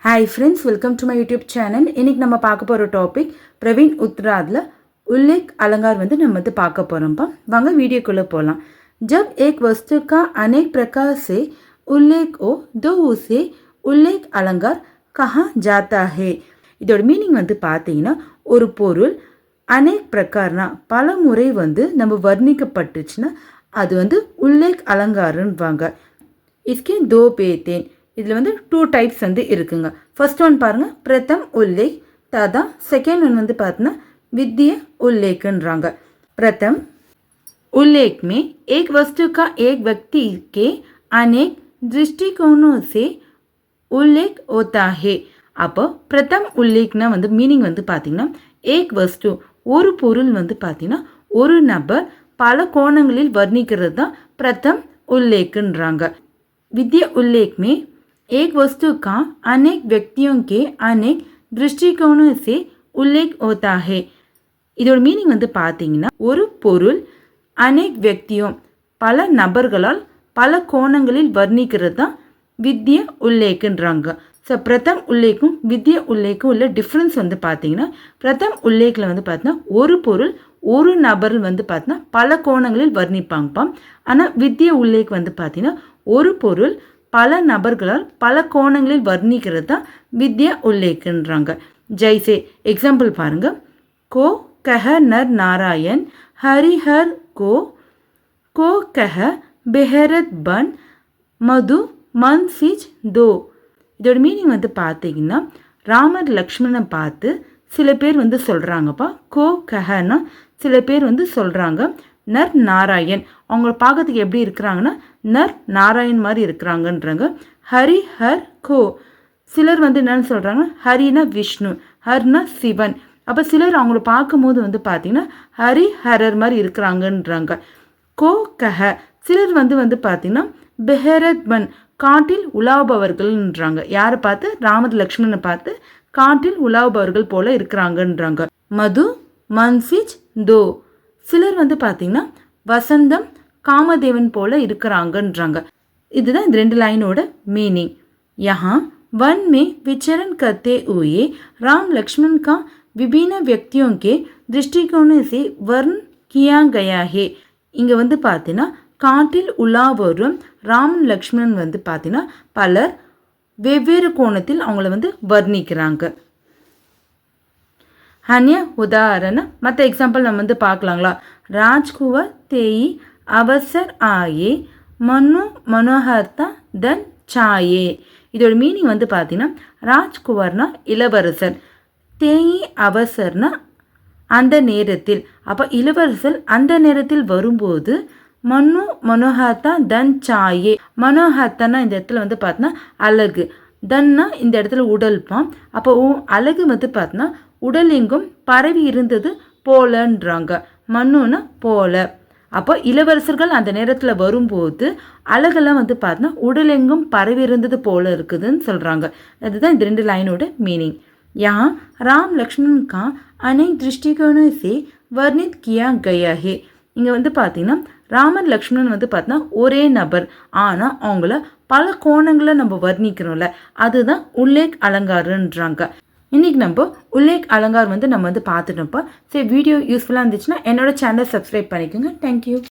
Hi friends, welcome to my YouTube channel. இன்னைக்கு நம்ம பார்க்க போற டாபிக் பிரவீன் உத்ராத்ல उल्लेख अलंकार வந்து நம்ம வந்து பார்க்க போறோம்ப்பா. வாங்க வீடியோக்குள்ள போலாம். जब एक वस्तु का अनेक प्रकार से उल्लेख हो तो उसे उल्लेख अलंकार कहा जाता है. இதோட மீனிங் வந்து பார்த்தீங்கன்னா ஒரு பொருள் अनेक प्रकारனா பல முறை வந்து நம்ம வர்ணிக்கப்பட்டுச்சுன்னா அது வந்து उल्लेख अलंकारன்வாங்க. इसके दो पेतें இதில் வந்து 2 டைப்ஸ் வந்து இருக்குங்க. ஃபர்ஸ்ட் ஒன் பாருங்கள் பிரதம் உல்லேக் ததா. செகண்ட் ஒன் வந்து பார்த்தீங்கன்னா विद्य उल्लेखன்றாங்க. प्रथम उल्लेख में एक वस्तु का एक व्यक्ति के अनेक दृष्टिकोणों से उल्लेख होता है. அப்போ பிரதம் உல்லேக்னா வந்து மீனிங் வந்து பார்த்தீங்கன்னா ஏக் வஸ்து ஒரு பொருள் வந்து பார்த்தீங்கன்னா ஒரு நபர் பல கோணங்களில் வர்ணிக்கிறது தான் பிரதம் उल्लेखன்றாங்க. विद्य उल्लेख में एक वस्तु का अनेक व्यक्तियों के अनेक दृष्टिकोणों से उल्लेख होता है. இதோட மீனிங் வந்து பார்த்தீங்கன்னா ஒரு பொருள் அநேக் व्यक्तियों பல நபர்களால் பல கோணங்களில் வர்ணிக்கிறது தான் வித்ய உல்லேக்ன்றாங்க. ஸோ பிரதம் உல்லேக்கும் வித்ய உல்லேக்கும் உள்ள டிஃப்ரென்ஸ் வந்து பார்த்தீங்கன்னா பிரதம் உல்லேக்கில் வந்து பார்த்தீங்கன்னா ஒரு பொருள் ஒரு நபர் வந்து பார்த்தீங்கன்னா பல கோணங்களில் வர்ணிப்பாங்கப்பா. ஆனால் வித்ய உல்லேக் வந்து பார்த்தீங்கன்னா ஒரு பொருள் பல நபர்களால் பல கோணங்களில் வர்ணிக்கிறது தான் வித்ய உல்லேக்ன்றாங்க. ஜெய்சே எக்ஸாம்பிள் பாருங்க. கோ कह नर नारायण हरिहर को कह बेहरत बन मधु मन सिज दो. இதோட மீனிங் வந்து பார்த்தீங்கன்னா ராமர் லக்ஷ்மணனை பார்த்து சில பேர் வந்து சொல்கிறாங்கப்பா. கோ கஹனா சில பேர் வந்து சொல்கிறாங்க. நர் நாராயண் அவங்க பார்க்கறதுக்கு எப்படி இருக்கிறாங்கன்னா நர் நாராயண் மாதிரி இருக்கிறாங்கன்றாங்க. ஹரி ஹர் கோ சிலர் வந்து என்னன்னு சொல்கிறாங்க ஹரினா விஷ்ணு ஹர்னா சிவன். அப்போ சிலர் அவங்கள பார்க்கும்போது வந்து பார்த்தீங்கன்னா ஹரி ஹரர் மாதிரி இருக்கிறாங்கன்றாங்க. கோ கஹ சிலர் வந்து பார்த்தீங்கன்னா பெஹரத் பன் காட்டில் உலாவுபவர்கள்ன்றாங்க. யாரை பார்த்து ராமர் லக்ஷ்மணனை பார்த்து காட்டில் உலாவுபவர்கள் போல இருக்கிறாங்கன்றாங்க. மது மன்சிஜ் தோ சிலர் வந்து பார்த்தீங்கன்னா வசந்தம் காமதேவன் போல இருக்கிறாங்கன்றாங்க. இதுதான் இந்த 2 லைனோட மீனிங். யஹா वन में विचरण करते हुए राम लक्ष्मण का विभिन्न व्यक्तियों के दृष्टिकोणों से वर्ण किया गया है. இங்கே வந்து பார்த்தீங்கன்னா காட்டில் உலாவரும் ராமன் லக்ஷ்மணன் வந்து பார்த்தீங்கன்னா பலர் வெவ்வேறு கோணத்தில் அவங்கள வந்து வர்ணிக்கிறாங்க. அந்நிய உதாரணம் மற்ற எக்ஸாம்பிள் நம்ம வந்து பார்க்கலாங்களா. ராஜ்குவர் தேயி அவசர் ஆயே மனு மனோகர்த்தா தன் சாயே. இதோட மீனிங் வந்து பார்த்தீங்கன்னா ராஜ்குவர்னா இளவரசர், தேயி அவசர்னா அந்த நேரத்தில். அப்போ இளவரசர் அந்த நேரத்தில் வரும்போது மனு மனோகர்த்தா தன் சாயே. மனோகர்த்தானா இந்த இடத்துல வந்து பார்த்தீங்கன்னா அழகு, தன்னா இந்த இடத்துல உடல்பாம். அப்போ அழகு வந்து பார்த்தீங்கன்னா உடல் எங்கும் பரவி இருந்தது போலன்றாங்க. மண்ணுன்னா போல. அப்போ இளவரசர்கள் அந்த நேரத்தில் வரும்போது அழகெல்லாம் வந்து பார்த்தீங்கன்னா உடலெங்கும் பரவி இருந்தது போல இருக்குதுன்னு சொல்கிறாங்க. அதுதான் இந்த 2 லைனோட மீனிங். यहाँ राम लक्ष्मण का अनेक दृष्टिकोणों से वर्णित किया गया है. இங்கே வந்து பார்த்தீங்கன்னா ராமர் லக்ஷ்மணன் வந்து பார்த்தீங்கன்னா ஒரே நபர் ஆனால் அவங்கள பல கோணங்களை நம்ம வர்ணிக்கிறோம்ல அதுதான் உல்லேக் அலங்காரன்றாங்க. இன்றைக்கி நம்ம உல்லேக் அலங்கார் வந்து நம்ம வந்து பார்த்துட்டோம்ப்பா. சரி வீடியோ யூஸ்ஃபுல்லாக இருந்துச்சுன்னா என்னோட சேனலை சப்ஸ்கிரைப் பண்ணிக்கோங்க. தேங்க்யூ.